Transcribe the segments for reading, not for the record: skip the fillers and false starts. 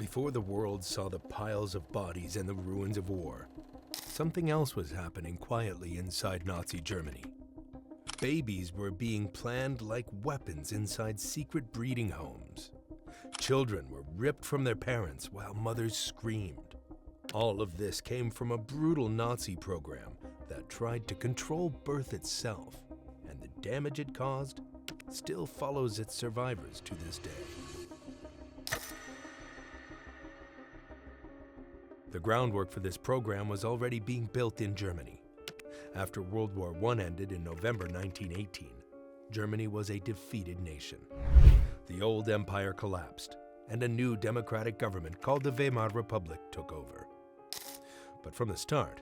before the world saw the piles of bodies and the ruins of war, something else was happening quietly inside Nazi Germany. Babies were being planned like weapons inside secret breeding homes. Children were ripped from their parents while mothers screamed. All of this came from a brutal Nazi program that tried to control birth itself, and the damage it caused still follows its survivors to this day. The groundwork for this program was already being built in Germany. After World War I ended in November 1918, Germany was a defeated nation. The old empire collapsed, and a new democratic government called the Weimar Republic took over. But from the start,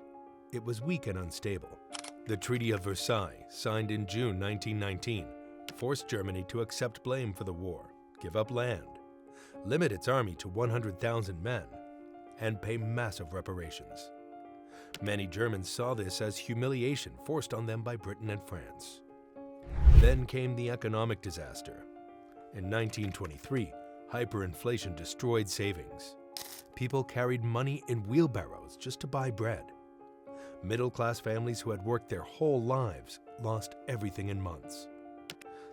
it was weak and unstable. The Treaty of Versailles, signed in June 1919, forced Germany to accept blame for the war, give up land, limit its army to 100,000 men, and pay massive reparations. Many Germans saw this as humiliation forced on them by Britain and France. Then came the economic disaster. In 1923, hyperinflation destroyed savings. People carried money in wheelbarrows just to buy bread. Middle-class families who had worked their whole lives lost everything in months.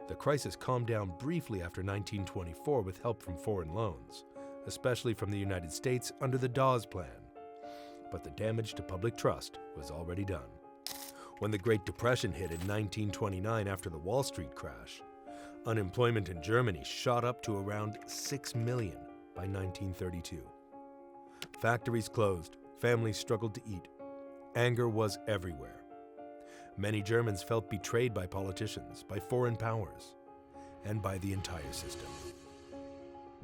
The crisis calmed down briefly after 1924 with help from foreign loans, especially from the United States under the Dawes Plan. But the damage to public trust was already done. When the Great Depression hit in 1929 after the Wall Street crash, unemployment in Germany shot up to around 6 million by 1932. Factories closed, families struggled to eat. Anger was everywhere. Many Germans felt betrayed by politicians, by foreign powers, and by the entire system.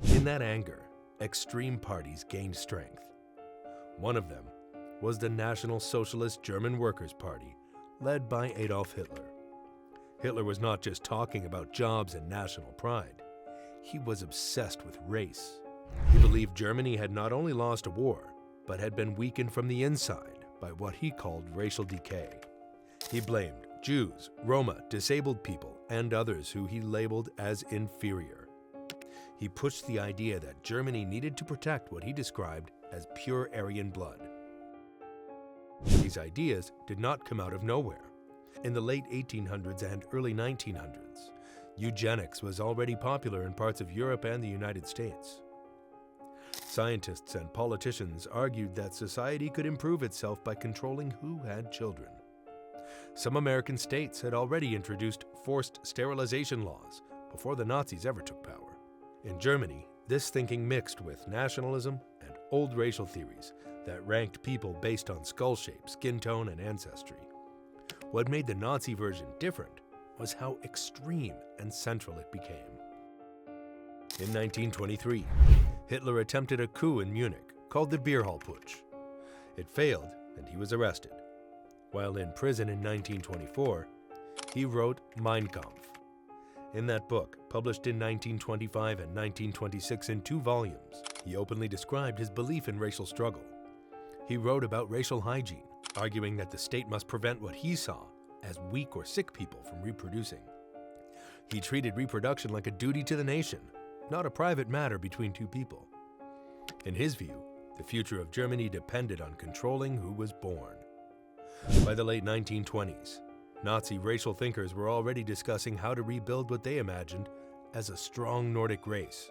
In that anger, extreme parties gained strength. One of them was the National Socialist German Workers' Party, led by Adolf Hitler. Hitler was not just talking about jobs and national pride. He was obsessed with race. He believed Germany had not only lost a war, but had been weakened from the inside by what he called racial decay. He blamed Jews, Roma, disabled people, and others who he labeled as inferior. He pushed the idea that Germany needed to protect what he described as pure Aryan blood. These ideas did not come out of nowhere. In the late 1800s and early 1900s, eugenics was already popular in parts of Europe and the United States. Scientists and politicians argued that society could improve itself by controlling who had children. Some American states had already introduced forced sterilization laws before the Nazis ever took power. In Germany, this thinking mixed with nationalism and old racial theories that ranked people based on skull shape, skin tone, and ancestry. What made the Nazi version different was how extreme and central it became. In 1923, Hitler attempted a coup in Munich called the Beer Hall Putsch. It failed, and he was arrested. While in prison in 1924, he wrote Mein Kampf. In that book, published in 1925 and 1926 in 2 volumes, he openly described his belief in racial struggle. He wrote about racial hygiene, arguing that the state must prevent what he saw as weak or sick people from reproducing. He treated reproduction like a duty to the nation, not a private matter between 2 people. In his view, the future of Germany depended on controlling who was born. By the late 1920s, Nazi racial thinkers were already discussing how to rebuild what they imagined as a strong Nordic race.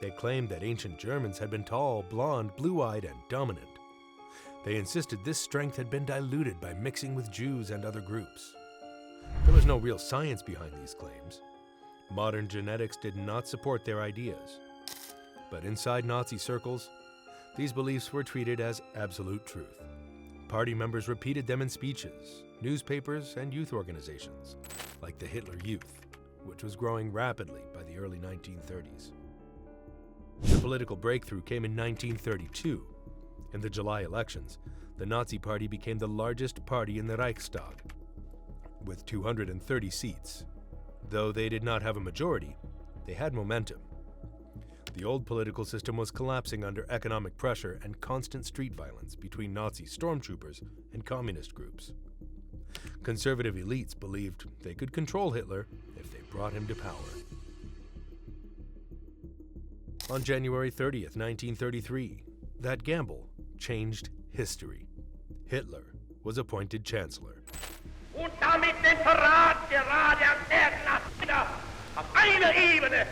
They claimed that ancient Germans had been tall, blonde, blue-eyed, and dominant. They insisted this strength had been diluted by mixing with Jews and other groups. There was no real science behind these claims. Modern genetics did not support their ideas. But inside Nazi circles, these beliefs were treated as absolute truth. Party members repeated them in speeches, newspapers, and youth organizations, like the Hitler Youth, which was growing rapidly by the early 1930s. The political breakthrough came in 1932. In the July elections, the Nazi Party became the largest party in the Reichstag, with 230 seats. Though they did not have a majority, they had momentum. The old political system was collapsing under economic pressure and constant street violence between Nazi stormtroopers and communist groups. Conservative elites believed they could control Hitler if they brought him to power. On January 30th, 1933, that gamble changed history. Hitler was appointed Chancellor. Und damit den Verrat gerade am Erdgas wieder auf einer Ebene.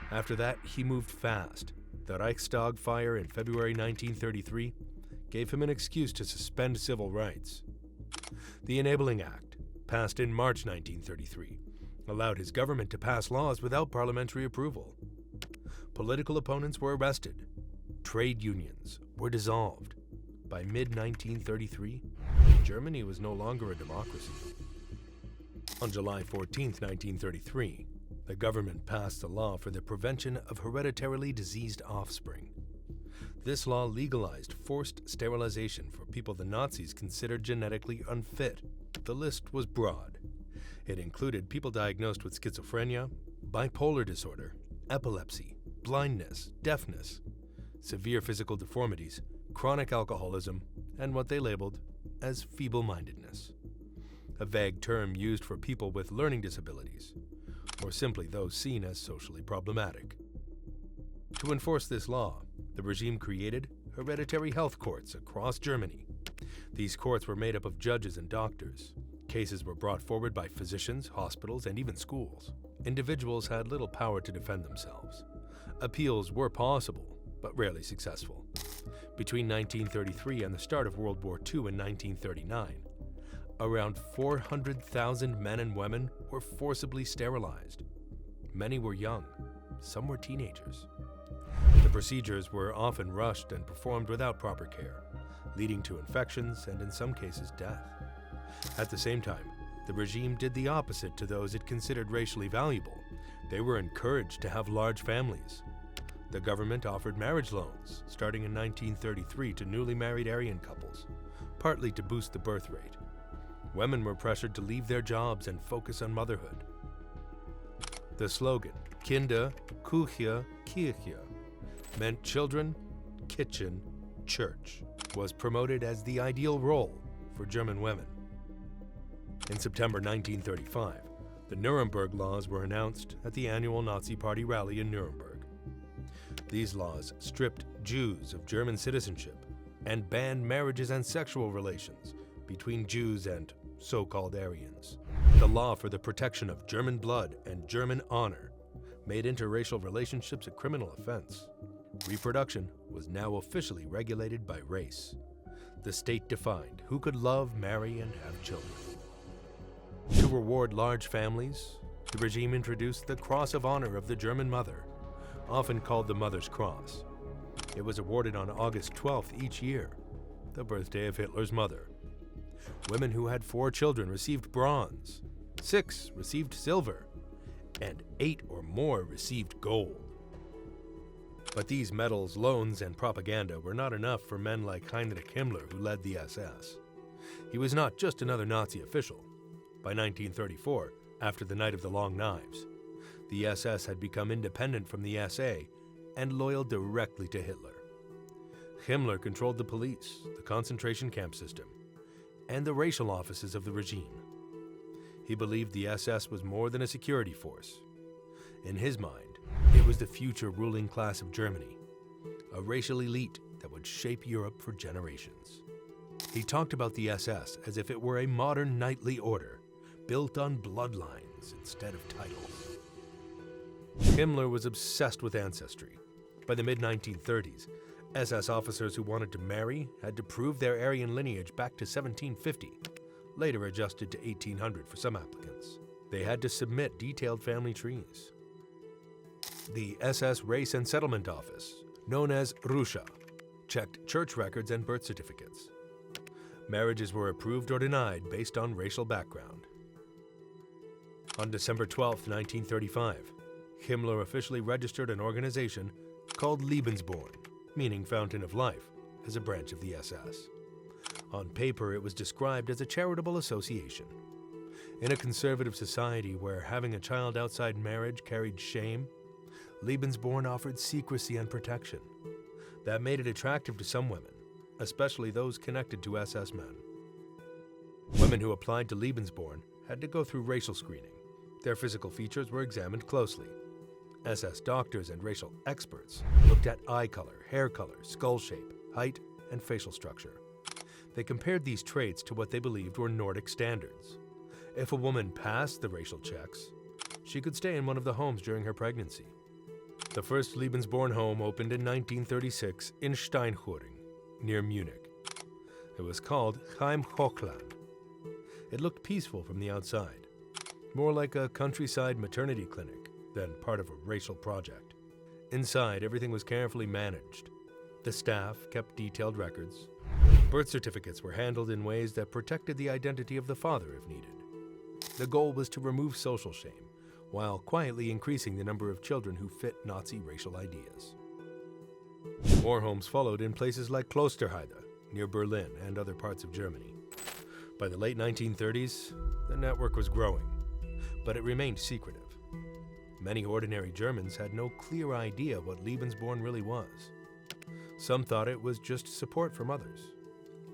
After that, he moved fast. The Reichstag fire in February 1933 gave him an excuse to suspend civil rights. The Enabling Act, passed in March 1933, allowed his government to pass laws without parliamentary approval. Political opponents were arrested. Trade unions were dissolved. By mid-1933, Germany was no longer a democracy. On July 14, 1933, the government passed a law for the prevention of hereditarily diseased offspring. This law legalized forced sterilization for people the Nazis considered genetically unfit. The list was broad. It included people diagnosed with schizophrenia, bipolar disorder, epilepsy, blindness, deafness, severe physical deformities, chronic alcoholism, and what they labeled as feeble-mindedness, a vague term used for people with learning disabilities, or simply those seen as socially problematic. To enforce this law, the regime created hereditary health courts across Germany. These courts were made up of judges and doctors. Cases were brought forward by physicians, hospitals, and even schools. Individuals had little power to defend themselves. Appeals were possible, but rarely successful. Between 1933 and the start of World War II in 1939, around 400,000 men and women were forcibly sterilized. Many were young, some were teenagers. The procedures were often rushed and performed without proper care, leading to infections and in some cases death. At the same time, the regime did the opposite to those it considered racially valuable. They were encouraged to have large families. The government offered marriage loans starting in 1933 to newly married Aryan couples, partly to boost the birth rate. Women were pressured to leave their jobs and focus on motherhood. The slogan, Kinder, Küche, Kirche, meant children, kitchen, church, was promoted as the ideal role for German women. In September 1935, the Nuremberg Laws were announced at the annual Nazi Party rally in Nuremberg. These laws stripped Jews of German citizenship and banned marriages and sexual relations between Jews and so-called Aryans. The law for the protection of German blood and German honor made interracial relationships a criminal offense. Reproduction was now officially regulated by race. The state defined who could love, marry, and have children. To reward large families, the regime introduced the Cross of Honor of the German Mother, often called the Mother's Cross. It was awarded on August 12th each year, the birthday of Hitler's mother. Women who had 4 children received bronze, 6 received silver, and 8 or more received gold. But these medals, loans, and propaganda were not enough for men like Heinrich Himmler, who led the SS. He was not just another Nazi official. By 1934, after the Night of the Long Knives, the SS had become independent from the SA and loyal directly to Hitler. Himmler controlled the police, the concentration camp system, and the racial offices of the regime. He believed the SS was more than a security force. In his mind, it was the future ruling class of Germany, a racial elite that would shape Europe for generations. He talked about the SS as if it were a modern knightly order, built on bloodlines instead of titles. Himmler was obsessed with ancestry. By the mid-1930s, SS officers who wanted to marry had to prove their Aryan lineage back to 1750, later adjusted to 1800 for some applicants. They had to submit detailed family trees. The SS Race and Settlement Office, known as Ruscha, checked church records and birth certificates. Marriages were approved or denied based on racial background. On December 12, 1935, Himmler officially registered an organization called Lebensborn, meaning Fountain of Life, as a branch of the SS. On paper, it was described as a charitable association. In a conservative society where having a child outside marriage carried shame, Lebensborn offered secrecy and protection. That made it attractive to some women, especially those connected to SS men. Women who applied to Lebensborn had to go through racial screening. Their physical features were examined closely. SS doctors and racial experts looked at eye color, hair color, skull shape, height, and facial structure. They compared these traits to what they believed were Nordic standards. If a woman passed the racial checks, she could stay in one of the homes during her pregnancy. The first Lebensborn home opened in 1936 in Steinhuring, near Munich. It was called Heim Hochland. It looked peaceful from the outside, more like a countryside maternity clinic than part of a racial project. Inside, everything was carefully managed. The staff kept detailed records. Birth certificates were handled in ways that protected the identity of the father if needed. The goal was to remove social shame, while quietly increasing the number of children who fit Nazi racial ideas. More homes followed in places like Klosterheide, near Berlin and other parts of Germany. By the late 1930s, the network was growing, but it remained secretive. Many ordinary Germans had no clear idea what Lebensborn really was. Some thought it was just support from others.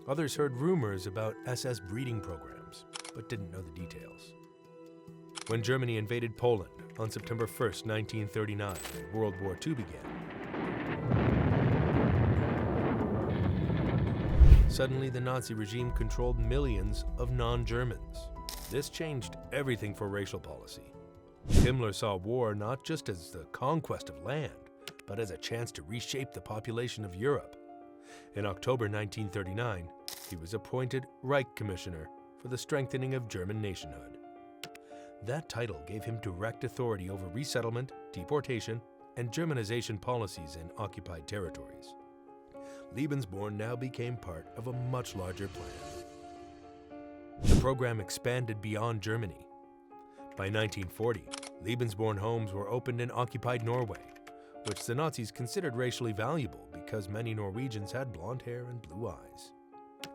Others heard rumors about SS breeding programs, but didn't know the details. When Germany invaded Poland on September 1, 1939, and World War II began, suddenly the Nazi regime controlled millions of non-Germans. This changed everything for racial policy. Himmler saw war not just as the conquest of land, but as a chance to reshape the population of Europe. In October 1939, he was appointed Reich Commissioner for the strengthening of German nationhood. That title gave him direct authority over resettlement, deportation, and Germanization policies in occupied territories. Lebensborn now became part of a much larger plan. The program expanded beyond Germany. By 1940, Lebensborn homes were opened in occupied Norway, which the Nazis considered racially valuable because many Norwegians had blonde hair and blue eyes.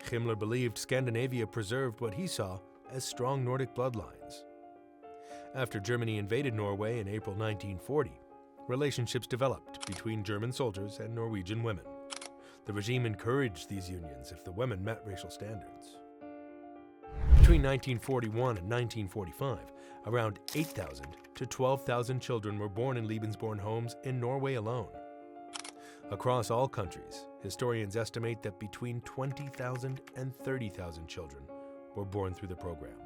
Himmler believed Scandinavia preserved what he saw as strong Nordic bloodlines. After Germany invaded Norway in April 1940, relationships developed between German soldiers and Norwegian women. The regime encouraged these unions if the women met racial standards. Between 1941 and 1945, around 8,000 to 12,000 children were born in Lebensborn homes in Norway alone. Across all countries, historians estimate that between 20,000 and 30,000 children were born through the program.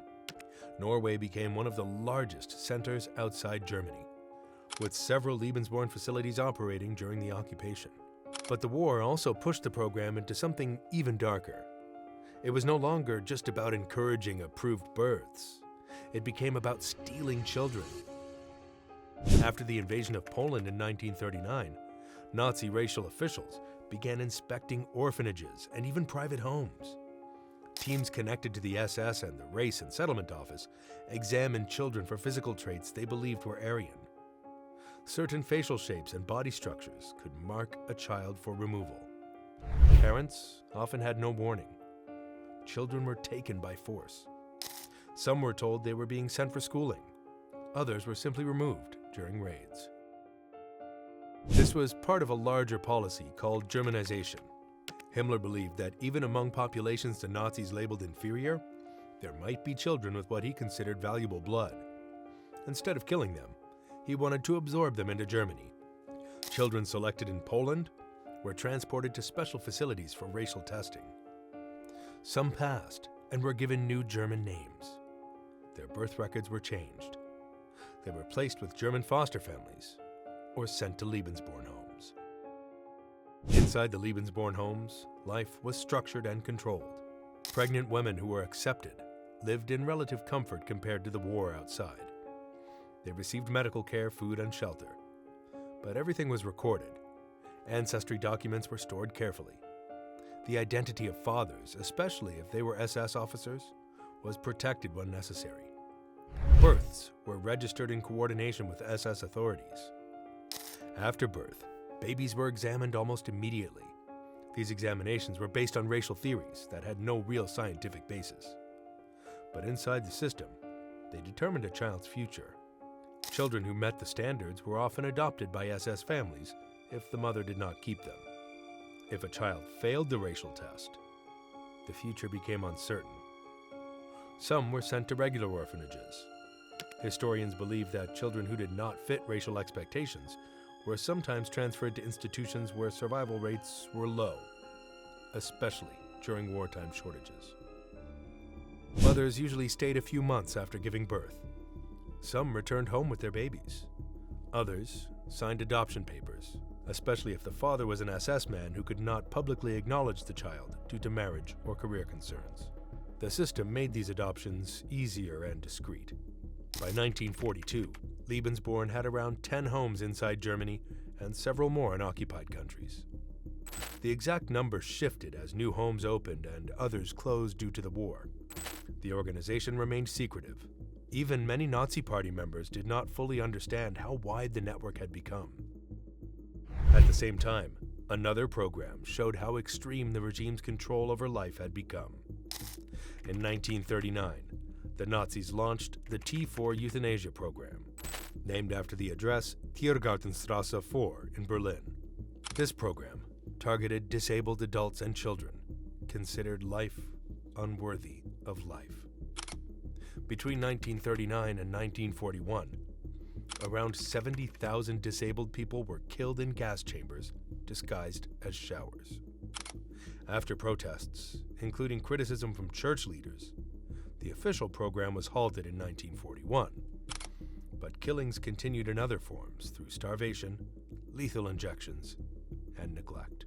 Norway became one of the largest centers outside Germany, with several Lebensborn facilities operating during the occupation. But the war also pushed the program into something even darker. It was no longer just about encouraging approved births. It became about stealing children. After the invasion of Poland in 1939, Nazi racial officials began inspecting orphanages and even private homes. Teams connected to the SS and the Race and Settlement Office examined children for physical traits they believed were Aryan. Certain facial shapes and body structures could mark a child for removal. Parents often had no warning. Children were taken by force. Some were told they were being sent for schooling. Others were simply removed during raids. This was part of a larger policy called Germanization. Himmler believed that even among populations the Nazis labeled inferior, there might be children with what he considered valuable blood. Instead of killing them, he wanted to absorb them into Germany. Children selected in Poland were transported to special facilities for racial testing. Some passed and were given new German names. Their birth records were changed. They were placed with German foster families or sent to Lebensborn homes. Inside the Lebensborn homes, life was structured and controlled. Pregnant women who were accepted lived in relative comfort compared to the war outside. They received medical care, food, and shelter. But everything was recorded. Ancestry documents were stored carefully. The identity of fathers, especially if they were SS officers, was protected when necessary. Births were registered in coordination with SS authorities. After birth, babies were examined almost immediately. These examinations were based on racial theories that had no real scientific basis. But inside the system, they determined a child's future. Children who met the standards were often adopted by SS families if the mother did not keep them. If a child failed the racial test, the future became uncertain. Some were sent to regular orphanages. Historians believe that children who did not fit racial expectations were sometimes transferred to institutions where survival rates were low, especially during wartime shortages. Mothers usually stayed a few months after giving birth. Some returned home with their babies. Others signed adoption papers, especially if the father was an SS man who could not publicly acknowledge the child due to marriage or career concerns. The system made these adoptions easier and discreet. By 1942, Lebensborn had around 10 homes inside Germany and several more in occupied countries. The exact number shifted as new homes opened and others closed due to the war. The organization remained secretive. Even many Nazi Party members did not fully understand how wide the network had become. At the same time, another program showed how extreme the regime's control over life had become. In 1939, the Nazis launched the T4 euthanasia program, named after the address Tiergartenstrasse 4 in Berlin. This program targeted disabled adults and children considered life unworthy of life. Between 1939 and 1941, around 70,000 disabled people were killed in gas chambers disguised as showers. After protests, including criticism from church leaders, the official program was halted in 1941, but killings continued in other forms through starvation, lethal injections, and neglect.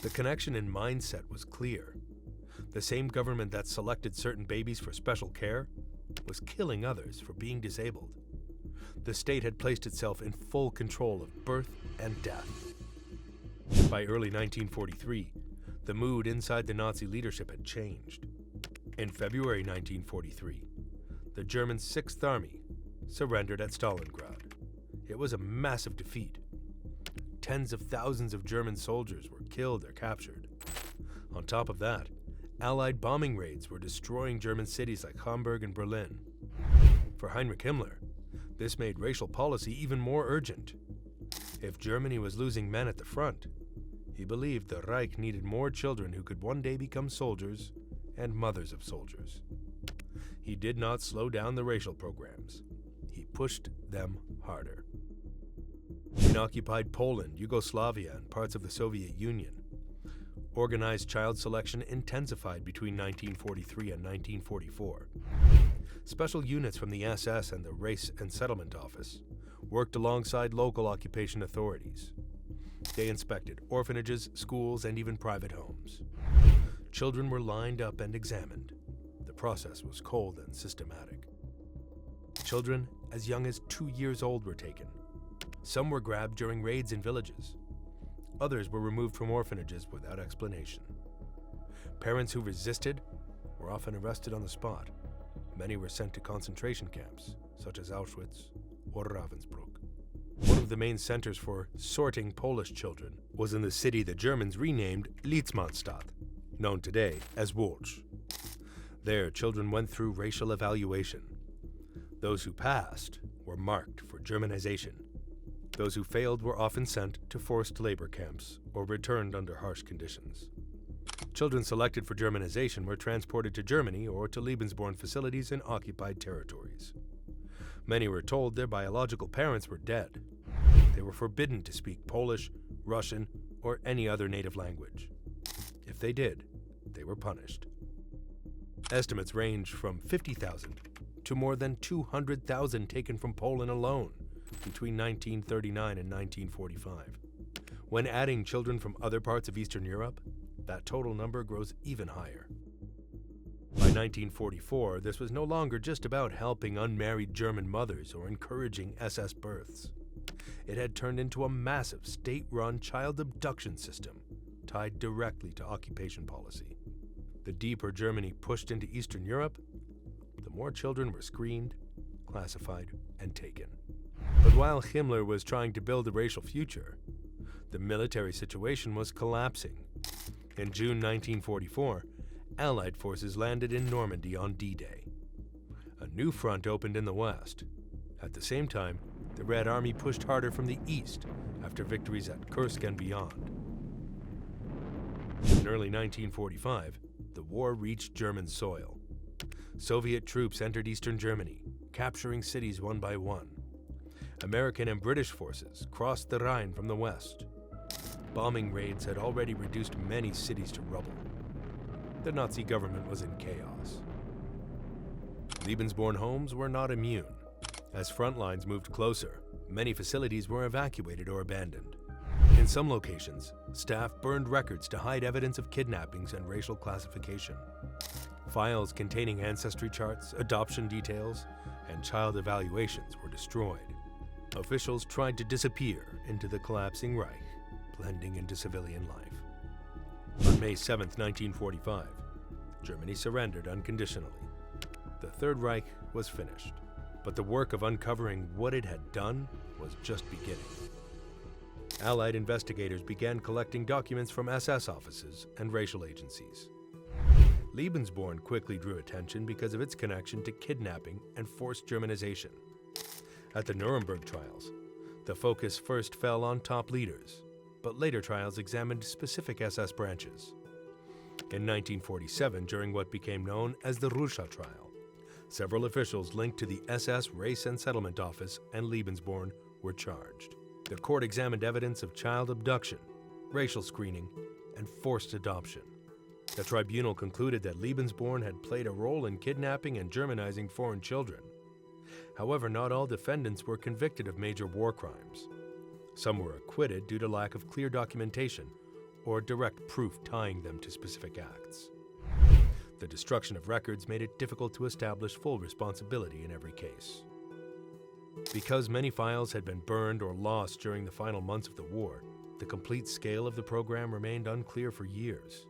The connection and mindset was clear. The same government that selected certain babies for special care was killing others for being disabled. The state had placed itself in full control of birth and death. By early 1943, the mood inside the Nazi leadership had changed. In February 1943, the German 6th Army surrendered at Stalingrad. It was a massive defeat. Tens of thousands of German soldiers were killed or captured. On top of that, Allied bombing raids were destroying German cities like Hamburg and Berlin. For Heinrich Himmler, this made racial policy even more urgent. If Germany was losing men at the front, he believed the Reich needed more children who could one day become soldiers and mothers of soldiers. He did not slow down the racial programs. He pushed them harder. In occupied Poland, Yugoslavia, and parts of the Soviet Union, organized child selection intensified between 1943 and 1944. Special units from the SS and the Race and Settlement Office worked alongside local occupation authorities. They inspected orphanages, schools, and even private homes. Children were lined up and examined. The process was cold and systematic. Children as young as 2 years old were taken. Some were grabbed during raids in villages. Others were removed from orphanages without explanation. Parents who resisted were often arrested on the spot. Many were sent to concentration camps, such as Auschwitz or Ravensbrück. One of the main centers for sorting Polish children was in the city the Germans renamed Litzmannstadt, known today as Łódź. There, children went through racial evaluation. Those who passed were marked for Germanization. Those who failed were often sent to forced labor camps or returned under harsh conditions. Children selected for Germanization were transported to Germany or to Lebensborn facilities in occupied territories. Many were told their biological parents were dead. They were forbidden to speak Polish, Russian, or any other native language. If they did, they were punished. Estimates range from 50,000 to more than 200,000 taken from Poland alone between 1939 and 1945. When adding children from other parts of Eastern Europe, that total number grows even higher. By 1944, this was no longer just about helping unmarried German mothers or encouraging SS births. It had turned into a massive state-run child abduction system tied directly to occupation policy. The deeper Germany pushed into Eastern Europe, the more children were screened, classified, and taken. But while Himmler was trying to build a racial future, the military situation was collapsing. In June 1944, Allied forces landed in Normandy on D-Day. A new front opened in the west. At the same time, the Red Army pushed harder from the east after victories at Kursk and beyond. In early 1945, the war reached German soil. Soviet troops entered eastern Germany, capturing cities one by one. American and British forces crossed the Rhine from the west. Bombing raids had already reduced many cities to rubble. The Nazi government was in chaos. Lebensborn homes were not immune. As front lines moved closer, many facilities were evacuated or abandoned. In some locations, staff burned records to hide evidence of kidnappings and racial classification. Files containing ancestry charts, adoption details, and child evaluations were destroyed. Officials tried to disappear into the collapsing Reich, blending into civilian life. On May 7, 1945, Germany surrendered unconditionally. The Third Reich was finished, but the work of uncovering what it had done was just beginning. Allied investigators began collecting documents from SS offices and racial agencies. Lebensborn quickly drew attention because of its connection to kidnapping and forced Germanization. At the Nuremberg trials, the focus first fell on top leaders, but later trials examined specific SS branches. In 1947, during what became known as the Russia trial, several officials linked to the SS Race and Settlement Office and Lebensborn were charged. The court examined evidence of child abduction, racial screening, and forced adoption. The tribunal concluded that Lebensborn had played a role in kidnapping and Germanizing foreign children. However, not all defendants were convicted of major war crimes. Some were acquitted due to lack of clear documentation or direct proof tying them to specific acts. The destruction of records made it difficult to establish full responsibility in every case. Because many files had been burned or lost during the final months of the war, the complete scale of the program remained unclear for years.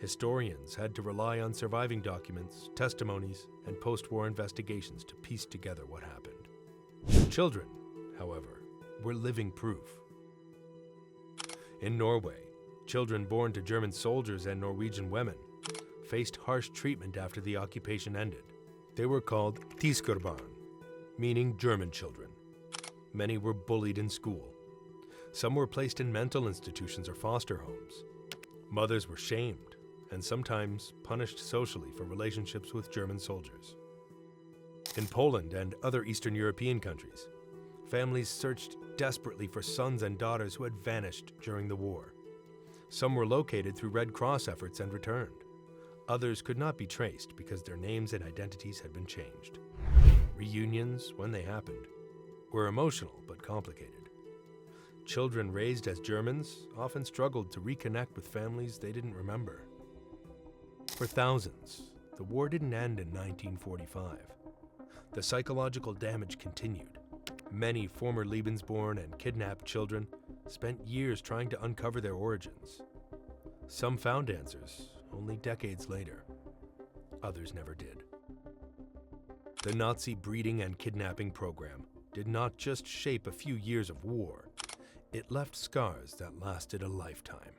Historians had to rely on surviving documents, testimonies, and post-war investigations to piece together what happened. Children, however, were living proof. In Norway, children born to German soldiers and Norwegian women faced harsh treatment after the occupation ended. They were called Tyskerbarn, meaning German children. Many were bullied in school. Some were placed in mental institutions or foster homes. Mothers were shamed and sometimes punished socially for relationships with German soldiers. In Poland and other Eastern European countries, families searched desperately for sons and daughters who had vanished during the war. Some were located through Red Cross efforts and returned. Others could not be traced because their names and identities had been changed. Reunions, when they happened, were emotional but complicated. Children raised as Germans often struggled to reconnect with families they didn't remember. For thousands, the war didn't end in 1945. The psychological damage continued. Many former Lebensborn and kidnapped children spent years trying to uncover their origins. Some found answers only decades later. Others never did. The Nazi breeding and kidnapping program did not just shape a few years of war, it left scars that lasted a lifetime.